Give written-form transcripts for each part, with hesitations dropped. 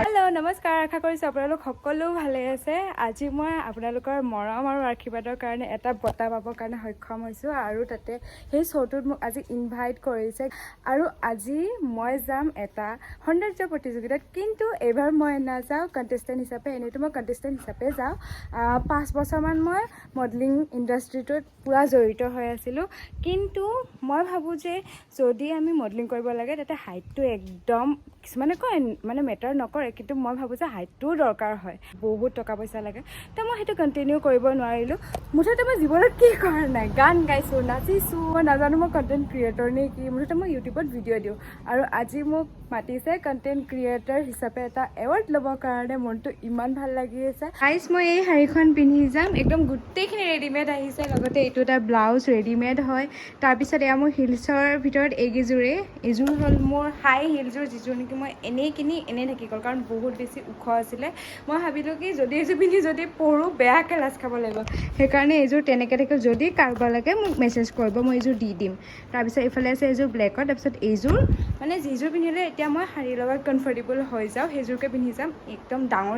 Hello' নমস্কাৰ, আশা কৰিছোঁ আপোনালোক সকলো ভালে আছে। আজি মই আপোনালোকৰ মৰম আৰু আশীৰ্বাদৰ কাৰণে এটা বঁটা পাবৰ কাৰণে সক্ষম হৈছোঁ আৰু তাতে সেই শ্ব'টোত মোক আজি ইনভাইট কৰিছে আৰু আজি মই যাম এটা সৌন্দৰ্য প্ৰতিযোগিতাত। কিন্তু এইবাৰ মই নাযাওঁ কণ্টেষ্টেণ্ট হিচাপে, এনেইতো মই কণ্টেষ্টেণ্ট হিচাপে যাওঁ। 5 বছৰমান মই মডেলিং ইণ্ডাষ্ট্ৰিটোত পূৰা জড়িত হৈ আছিলোঁ। কিন্তু মই ভাবোঁ যে যদি আমি মডেলিং কৰিব লাগে তাতে হাইটটো একদম, কিছুমানে কয় মানে মেটাৰ নকৰে, কিন্তু মই ভাবোঁ যে হাইটটোও দৰকাৰ হয়, বহুত টকা পইচা লাগে। তো মই সেইটো কণ্টিনিউ কৰিব নোৱাৰিলোঁ। মুঠতে মই জীৱনত কি কৰা নাই, গান গাইছোঁ, নাচিছোঁ, মই নাজানো মই কণ্টেণ্ট ক্ৰিয়েটৰ নে কি। মুঠতে মই ইউটিউবত ভিডিঅ' দিওঁ আৰু আজি মোক মাতিছে কণ্টেণ্ট ক্ৰিয়েটৰ হিচাপে এটা এৱাৰ্ড ল'বৰ কাৰণে। মনটো ইমান ভাল লাগি আছে। গাইজ, মই এই শাড়ীখন পিন্ধি যাম, একদম গোটেইখিনি ৰেডিমেড আহিছে, লগতে এইটো এটা ব্লাউজ ৰেডিমেড হয়। তাৰপিছত এয়া মোৰ হিলছৰ ভিতৰত এইকেইযোৰেই, এইযোৰ হ'ল মোৰ হাই হিলযোৰ, যিযোৰ নেকি মই এনেই কিনি এনেই থাকি গ'ল, কাৰণ বহুত বেছি ওখ আছিলে। মই ভাবিলোঁ কি যদি এইযোৰ পিন্ধি যদি পৰোঁ বেয়াকৈ লাজ খাব লাগিব, সেইকাৰণে এইযোৰ তেনেকৈ থাকিল। যদি কাৰোবাৰ লাগে মোক মেছেজ কৰিব, মই এইযোৰ দি দিম। তাৰপিছত এইফালে আছে এইযোৰ ব্লেকত, তাৰপিছত এইযোৰ মানে যিযোৰ পিন্ধিলে এতিয়া মই শাড়ীৰ লগত কমফৰ্টেবল হৈ যাওঁ সেইযোৰকে পিন্ধি যাম। একদম ডাঙৰ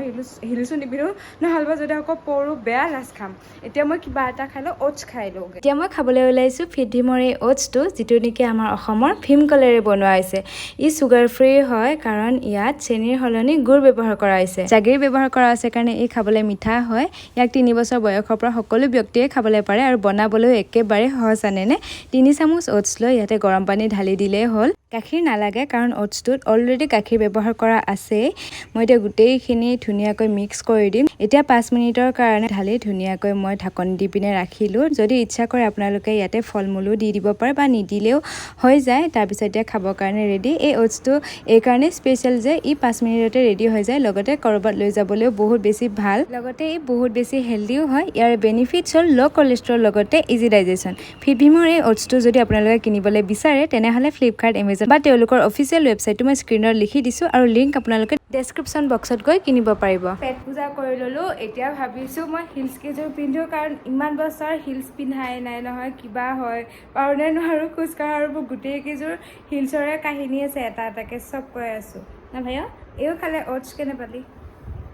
হিলছো নিপিন্ধোঁ, নহ'লে যদি আকৌ পৰোঁ বেয়া লাজ খাম। এতিয়া মই কিবা এটা খাই লওঁ, অ'টছ খাই লওঁ। এতিয়া মই খাবলৈ ওলাইছোঁ ফিডিমৰ এই অ'টছটো, যিটো নেকি আমাৰ অসমৰ ভীমকলেৰে বনোৱা হৈছে। ই চুগাৰ ফ্ৰী হয় কাৰণ ইয়াত চেনিৰ সলনি গুড় ব্যৱহাৰ কৰা হৈছে। জাগিৰ ব্যৱহাৰ কৰা হৈছে কাৰণে ই খাবলৈ মিঠা হয়। ইয়াক 3 বছৰ বয়সৰ পৰা সকলো ব্যক্তিয়ে খাবলৈ পাৰে আৰু বনাবলৈও একেবাৰে সহজ। আনেনে 3 চামুচ অ'টছ লৈ ইয়াতে গৰম পানী ঢালি দিলেই হ'ল। গাখীৰ নালাগে কাৰণ অ'টছটোত অলৰেডি গাখীৰ ব্যৱহাৰ কৰা আছেই। মই এতিয়া গোটেইখিনি ধুনীয়াকৈ মিক্স কৰি দিম। এতিয়া 5 মিনিটৰ কাৰণে ঢালি ধুনীয়াকৈ মই ঢাকনি দি পিনে ৰাখিলোঁ। যদি ইচ্ছা কৰে আপোনালোকে ইয়াতে ফল মূলো দি দিব পাৰে বা নিদিলেও হৈ যায়। তাৰপিছত এতিয়া খাবৰ কাৰণে ৰেডি। এই অ'টছটো এইকাৰণে স্পেচিয়েল যে ই 5 মিনিটতে ৰেডি হৈ যায়, লগতে ক'ৰবাত লৈ যাবলৈও বহুত বেছি ভাল, লগতে ই বহুত বেছি হেল্ডিও হয়। ইয়াৰ বেনিফিটছ হ'ল ল' কলেষ্ট্ৰল লগতে ইজি ডাইজেশ্যন। ফিডভিমৰ এই অ'টছটো যদি আপোনালোকে কিনিবলৈ বিচাৰে তেনেহ'লে ফ্লিপকাৰ্ট, এমেজন বা তেওঁলোকৰ অফিচিয়েল ৱেবছাইটটো মই স্ক্ৰীনত লিখি দিছোঁ আৰু লিংক আপোনালোকে ডেছক্ৰিপশ্যন বক্সত গৈ কিনিব পাৰিব। পেট পূজা কৰি ল'লোঁ। এতিয়া ভাবিছোঁ মই হিলছ কেইযোৰ পিন্ধোঁ, কাৰণ ইমান বছৰ হিলছ পিন্ধাই নাই নহয়, কিবা হয় পাৰোঁনে নোৱাৰোঁ খোজকাঢ়া, আৰু মোৰ গোটেইকেইযোৰ হিলছৰে কাহিনী আছে, এটা এটাকৈ চব কৈ আছোঁ না ভাইয়া। এইও খালে অ'টছ কেনে পালি?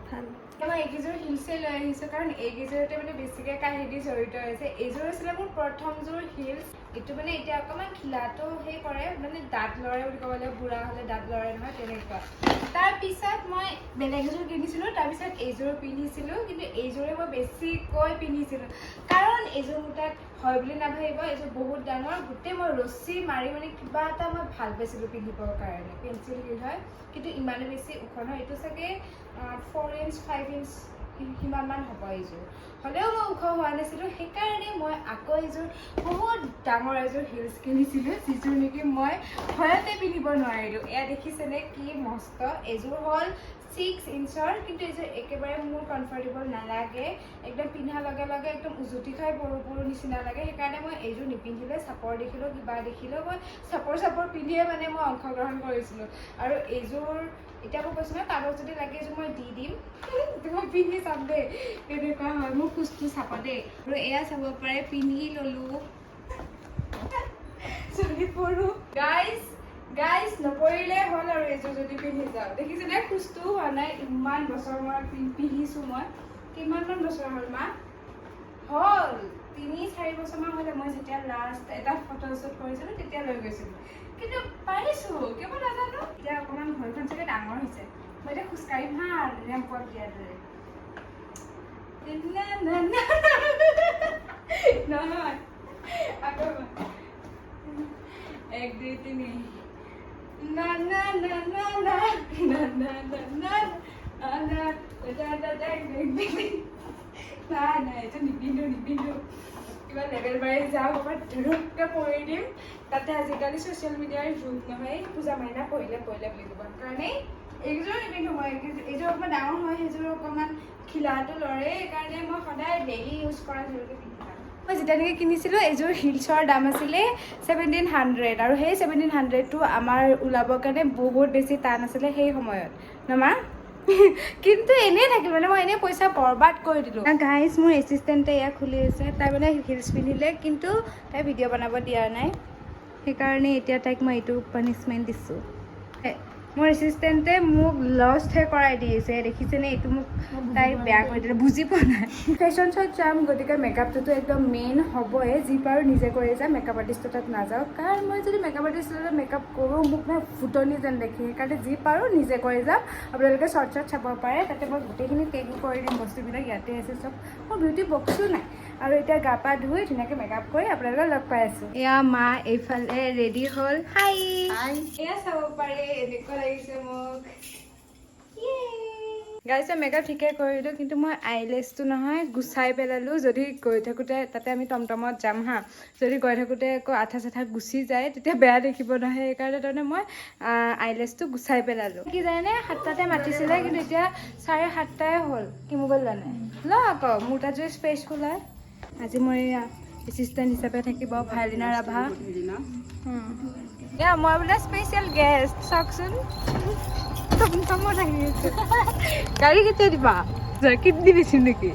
ভাল। মই এইকেইযোৰ হিলছে লৈ আহিছোঁ কাৰণ এইকেইযোৰতে মানে বেছিকৈ কাহিনী জড়িত হৈছে। এইযোৰ আছিলে মোৰ প্ৰথমযোৰ হিলছ। এইটো মানে এতিয়া অকণমান খিলাটো সেই কৰে, মানে দাঁত লৰে বুলি ক'ব লাগিব, বুঢ়া হ'লে দাঁত লৰে নহয় তেনেকুৱা। তাৰপিছত মই বেলেগ এযোৰ কিনিছিলোঁ, তাৰপিছত এইযোৰ পিন্ধিছিলোঁ, কিন্তু এইযোৰে মই বেছিকৈ পিন্ধিছিলোঁ কাৰণ এইযোৰ মোৰ তাত হয় বুলি নাভাবিব, এইযোৰ বহুত ডাঙৰ, গোটেই মই ৰছী মাৰি মানে কিবা এটা মই ভাল পাইছিলোঁ পিন্ধিবৰ কাৰণে। পেঞ্চিল হিল হয় কিন্তু ইমানো বেছি ওখ নহয়, এইটো চাগে 4 ইঞ্চ 5 ইঞ্চ সিমানমান হ'ব এইযোৰ। হ'লেও মই ওখ হোৱা নাছিলোঁ, সেইকাৰণে মই আকৌ এইযোৰ বহুত ডাঙৰ এযোৰ হিলছ কিনিছিলোঁ, যিযোৰ নেকি মই ভয়তে পিন্ধিব নোৱাৰিলোঁ। এয়া দেখিছেনে কি মস্ত। এইযোৰ হ'ল 6 ইঞ্চৰ, কিন্তু এইযোৰ একেবাৰে মোৰ কমফৰ্টেবল নালাগে। একদম পিন্ধাৰ লগে লগে একদম উজুতি খাই পৰো নিচিনা লাগে। সেইকাৰণে মই এইযোৰ নিপিন্ধিলে, চাপৰ দেখিলোঁ কিবা দেখিলোঁ, মই চাপৰ পিন্ধিয়ে মানে মই অংশগ্ৰহণ কৰিছিলোঁ। আৰু এইযোৰ এতিয়া মই কৈছোঁ নহয়, কাৰোবাক যদি লাগে এইযোৰ মই দি দিম, মই পিন্ধি চাম দেই কেনেকুৱা হয়। মোৰ খোজটো চাপ দেই। আৰু এয়া চাব পাৰে, পিন্ধি ল'লোঁ, চলি পৰোঁ। গাইজ নপৰিলে হ'ল আৰু এইযোৰ যদি পিন্ধি যাওঁ। দেখিছেনে খোজটো হোৱা নাই, ইমান বছৰ মই পিন্ধিছোঁ। মই কিমানমান বছৰ হ'ল মা? হ'ল 3-4 বছৰমান হ'লে। মই যেতিয়া লাষ্ট এটা ফটোশ্বুট কৰিছিলোঁ তেতিয়া লৈ গৈছিলোঁ, কিন্তু পাৰিছোঁ কিয় নাজানো। এতিয়া অকণমান ভৰিখন চাগে ডাঙৰ হৈছে, মই এতিয়া খোজকাঢ়িম হা ৰেম্পত দিয়াৰ দৰে। নহয় আকৌ 1 2 3 না না না না না না না না না না নাই এইটো নিপিন্ধো। কিবা লেভেল বাঢ়ি যাওঁ, ক'ৰবাত ধুৰুককৈ পৰি দিম। তাতে আজিকালি ছ'চিয়েল মিডিয়াৰ যুগ নহয়, পূজা মাইনা পৰিলে বুলি ক'ব কাৰণে এইযোৰ নিপিন্ধোঁ। মই এইযোৰ অকণমান ডাঙৰ হয়, সেইযোৰ অকণমান খিলাটো লৰে, সেইকাৰণে মই সদায় ডেইলি ইউজ কৰা যোৰকে পিন্ধি থাকোঁ। মই যেতিয়া নেকি কিনিছিলোঁ এইযোৰ হিলছৰ দাম আছিলে 1700, আৰু সেই 1700টো আমাৰ ওলাবৰ কাৰণে বহুত বেছি টান আছিলে সেই সময়ত। নমা কিন্তু এনেই থাকিল মানে মই এনেই পইচা বৰবাদ কৰি দিলোঁ গাইজ মোৰ এছিষ্টেণ্টে এয়া খুলি আছে তাই মানে হিলছ পিন্ধিলে কিন্তু তাই ভিডিঅ' বনাব দিয়া নাই সেইকাৰণে এতিয়া তাইক মই এইটো পানিছমেণ্ট দিছোঁ মোৰ এছিষ্টেণ্টে মোক লষ্টহে কৰাই দি আছে দেখিছেনে এইটো মোক তাই বেয়া কৰি দিলে বুজি পোৱা নাই ফেশ্বন শ্ব'ত যাম গতিকে মেকআপটোতো একদম মেইন হ'বই যি পাৰোঁ নিজে কৰি যাম মেকআপ আৰ্টিষ্টৰ তাত নাযাওঁ কাৰণ মই যদি মেকআপ আৰ্টিষ্টৰ তাত মেকআপ কৰোঁ মোক মই ফুটনি যেন দেখি সেইকাৰণে যি পাৰোঁ নিজে কৰি যাম আপোনালোকে শ্বৰ্ট চাব পাৰে তাতে মই গোটেইখিনি টেগো কৰি দিম বস্তুবিলাক ইয়াতে আছে চব মোৰ বিউটি বক্সো নাই আৰু এতিয়া গা পা ধুই ধুনীয়াকৈ মেকআপ কৰি আপোনালোকক লগ পাই আছোঁ এয়া মা এইফালে ৰেডি হ'ল হাই এয়া চাব পাৰে এনেকুৱা লাগিছে মোক গাইছে মেকআপ ঠিকে কৰিলোঁ কিন্তু মই আইলেছটো নহয় গুচাই পেলালোঁ যদি গৈ থাকোঁতে তাতে আমি টমটমত যাম হা যদি গৈ থাকোঁতে আকৌ আঠা চাঠা গুচি যায় তেতিয়া বেয়া দেখিব নহয় সেইকাৰণে তাৰমানে মই আইলেছটো গুচাই পেলালোঁ কি জানেনে 7টাতে মাতিছিলে কিন্তু এতিয়া 7:30টাই হ'ল কি মোবাইল লোৱা নাই ল আকৌ মোৰ তাত যদি স্পেচফুল হয় আজি মই এছিষ্টেণ্ট হিচাপে থাকিব ভাইলিনা ৰাভা এয়া মই বোলে স্পেচিয়েল গেষ্ট চাওকচোন গাড়ী কেতিয়া দিবা কিডনী বেচিম নেকি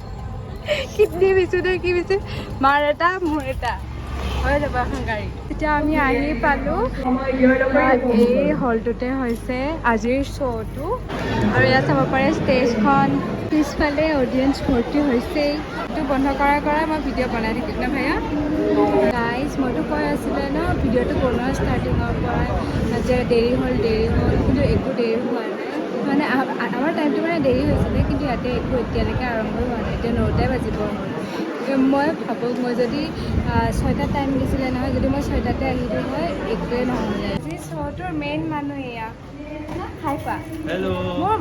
কিডনী বেচো নে কি বেচো মাৰ এটা মোৰ এটা হৈ যাব এখন গাড়ী এতিয়া আমি আহি পালোঁ এই হলটোতে হৈছে আজিৰ শ্ব'টো আৰু ইয়াত চাব পাৰে ষ্টেজখন পিছফালে অডিয়েঞ্চ ভৰ্তি হৈছেই এইটো বন্ধ কৰাই মই ভিডিঅ' বনাই থাকিম ন ভাইয়া গাইজ মইতো কৈ আছিলে ন ভিডিঅ'টো বনোৱা ষ্টাৰ্টিঙৰ পৰা যে দেৰি হ'ল কিন্তু একো দেৰি হোৱা নাই মানে আমাৰ টাইমটো মানে দেৰি হৈছিলে কিন্তু ইয়াতে একো এতিয়ালৈকে আৰম্ভ হোৱা নাই এতিয়া 9টাই বাজিব হ'ল মই ভাবোঁ মই যদি 6টাত টাইম দিছিলে নহয় যদি মই 6টাতে আহিলোঁ হয় একোৱে নহ'লে আজি শ্ব'টোৰ মেইন মানুহ এয়া হাই পা মই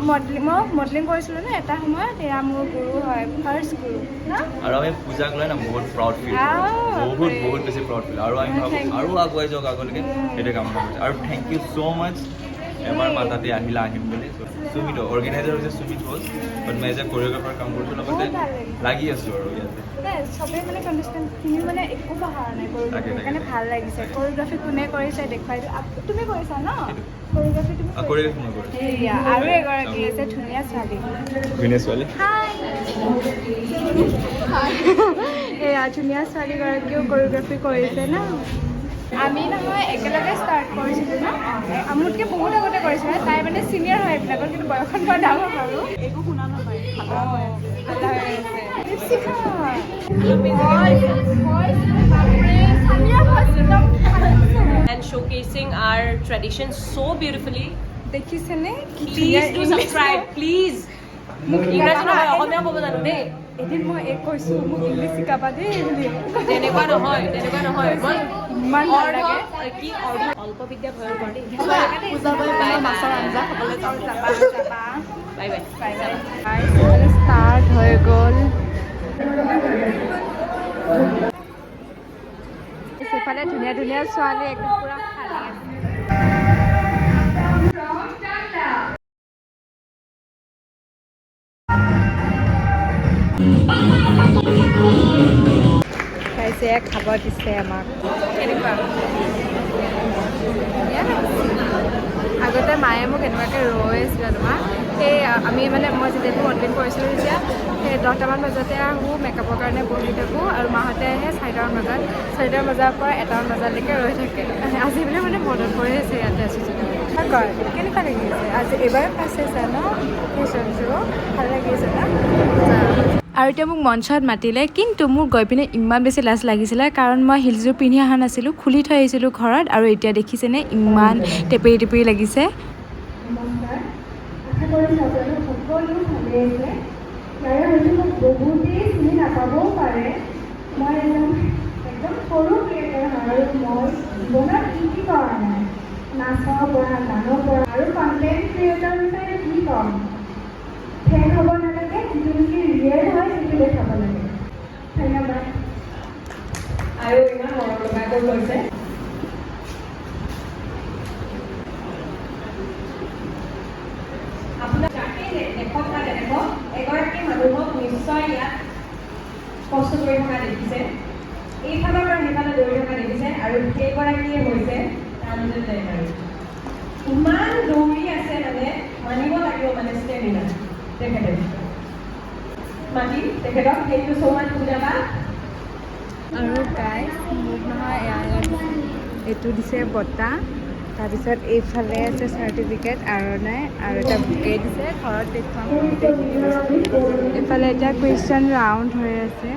মডেলিং কৰিছিলোঁ ন এটা সময়ত এয়া মোৰ গুৰু হয় ফাৰ্ষ্ট গুৰু ন আৰু আমি পূজাক লৈ না বহুত প্ৰাউড ফিল বহুত বেছি প্ৰাউড ফিল আৰু আমি ভাবোঁ আৰু আগুৱাই যাওক আগলৈকে সেইটোৱে কামনা কৰিছোঁ আৰু থেংক ইউ ছ' মাছ এবাৰ মাতাতে আহিম বুলি সুমিত অৰ্গেনাইজাৰ হৈছে সুমিত ঘোষ বাট মই এজ এ কৰিঅ'গ্ৰাফাৰ কাম কৰিছোঁ লগতে লাগি আছোঁ আৰু ইয়াতে চবেই মানে কণ্টেষ্টেণ্টখিনি মানে একো পঢ়া নাই সেইকাৰণে ভাল লাগিছে কৰিঅ'গ্ৰাফি কোনে কৰিছে দেখুৱাই দিওঁ তুমি কৰিছা ন কৰিঅ'গ্ৰাফি তুমি মই কৰিছোঁ আৰু এগৰাকী আছে ধুনীয়া ছোৱালী এয়া ধুনীয়া ছোৱালীগৰাকীও কৰিঅ'গ্ৰাফি কৰিছে ন আমি নহয় একেলগে ষ্টাৰ্ট কৰিছিলোঁ ন মোতকৈ বহুত আগতে কৰিছিলে তাই মানে চিনিয়ৰ হয় এইবিলাকত কিন্তু বয়সত মই ডাঙৰ বাৰু একো শুনা নাপায় and showcasing our traditions so beautifully. দেখিছেনে Please do subscribe, please. ইংৰাজী নহয় অসমীয়া ক'ব জানো দেই এদিন মই কৈছোঁ মোক ইংলিছ শিকাবা দেই বুলি তেনেকুৱা নহয় মই ইমান ভাল লাগে কি অল্প বিদ্যা ভয়ৰ কৰে মাছৰ আঞ্জা খাবলৈ যাওঁ বাই বাই ষ্টাৰ্ট হৈ গ'ল সেইফালে ধুনীয়া ছোৱালী একদম পুৰা খালী আছে খাইছে খাব দিছে আমাক কেনেকুৱা আগতে মায়ে মোক এনেকুৱাকৈ ৰৈ আছিলে তোমাক সেই আমি মানে মই যেতিয়া মডেলিং কৰিছিলোঁ তেতিয়া সেই 10টামান বজাতে আহোঁ মেকআপৰ কাৰণে বহি থাকোঁ আৰু মাহঁতে আহে 4টামান বজাত 4টামান বজাৰ পৰা 1টামান বজালৈকে ৰৈ থাকে আজি বোলে মানে মদত কৰি আছে ইয়াতে আছোঁ যদি কয় কেনেকুৱা লাগি আছে আজি এইবাৰ ফাৰ্ষ্ট আছে ন ফেশ্বন শ্ব' ভাল লাগি আছে ন আৰু এতিয়া মোক মঞ্চত মাতিলে কিন্তু মোৰ গৈ পিনে ইমান বেছি লাজ লাগিছিলে কাৰণ মই হিলযোৰ পিন্ধি অহা নাছিলোঁ খুলি থৈ আহিছিলোঁ ঘৰত আৰু এতিয়া দেখিছেনে ইমান টেপেৰি লাগিছে নাচৰ পৰা গানৰ পৰা আৰু কণ্টেণ্ট ক্ৰিয়েটৰ বিষয়ে কি ক'ম ফেন হ'ব নালাগে যিটো নেকি ৰিয়েল হয় সেইটো দেখাব লাগে ধন্যবাদ আৰু ইমান মৰম লগাকৈ কৈছে আপোনাক যাকে দেখক বা নেদেখক এগৰাকী মানুহক নিশ্চয় ইয়াত কষ্ট কৰি থকা দেখিছে এইফালৰ পৰা সেইফালে দৌৰি থকা দেখিছে আৰু সেইগৰাকীয়ে হৈছে ইমান দৌৰি আছে মানে মানিব লাগিব মানে ষ্টেমিনা আৰু গাইজ মোক নহয় এইটো দিছে বঁটা, তাৰপিছত এইফালে আছে চাৰ্টিফিকেট আৰণাই আৰু এটা বুকে দিছে, ঘৰত দেখুৱাম গোটেইখিনি বস্তু। এইফালে এতিয়া কুৱেশ্যন ৰাউণ্ড হৈ আছে।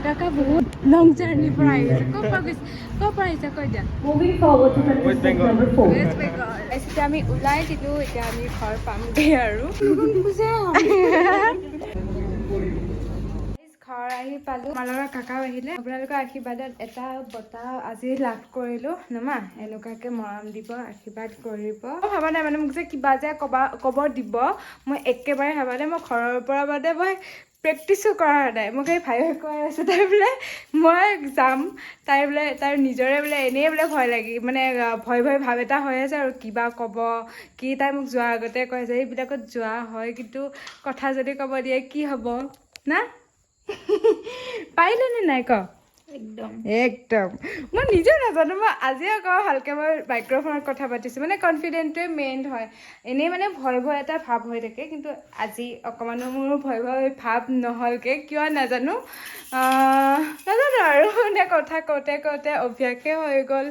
কাকা বহুত লং জাৰ্ণিৰ পৰা আহিছে। ক'ৰ পৰা আহিছে কৈ দিয়া। ৱেষ্ট বেংগল। এতিয়া আমি ওলাই দিলোঁ, এতিয়া আমি ঘৰ পামগৈ আৰু ঘৰ আহি পালোঁ। আমাৰ লগত কাকাও আহিলে। আপোনালোকৰ আশীৰ্বাদত এটা বঁটা আজি লাভ কৰিলোঁ। নমা এনেকুৱাকৈ মৰম দিব, আশীৰ্বাদ কৰিব। মই ভাবা নাই মানে মোক যে কিবা যে ক'ব দিব, মই একেবাৰে ভাবা নাই। মই ঘৰৰ পৰা মানে মই প্ৰেক্টিছো কৰা নাই। মোক এই ভাই কৈ আছে তাই বোলে মই যাম, তাই বোলে তাইৰ নিজৰে বোলে এনেই বোলে ভয় লাগি মানে ভয় ভাৱ এটা হৈ আছে আৰু কিবা ক'ব কি। তাই মোক যোৱাৰ আগতে কয় যে এইবিলাকত যোৱা হয়, কিন্তু কথা যদি ক'ব দিয়ে কি হ'ব না। পাৰিলেনে নাই ক? একদম মই নিজে নাজানো। মই আজিয়ে কওঁ ভালকৈ মই মাইক্ৰফোনত কথা পাতিছোঁ, মানে কনফিডেণ্টটোৱে মেইন হয়। এনেই মানে ভয় এটা ভাৱ হৈ থাকে, কিন্তু আজি অকণমানো মোৰ ভয় ভাৱ নহ'লগৈ, কিয় নাজানো আৰু মানে কথা কওঁতে অভ্যাসে হৈ গ'ল।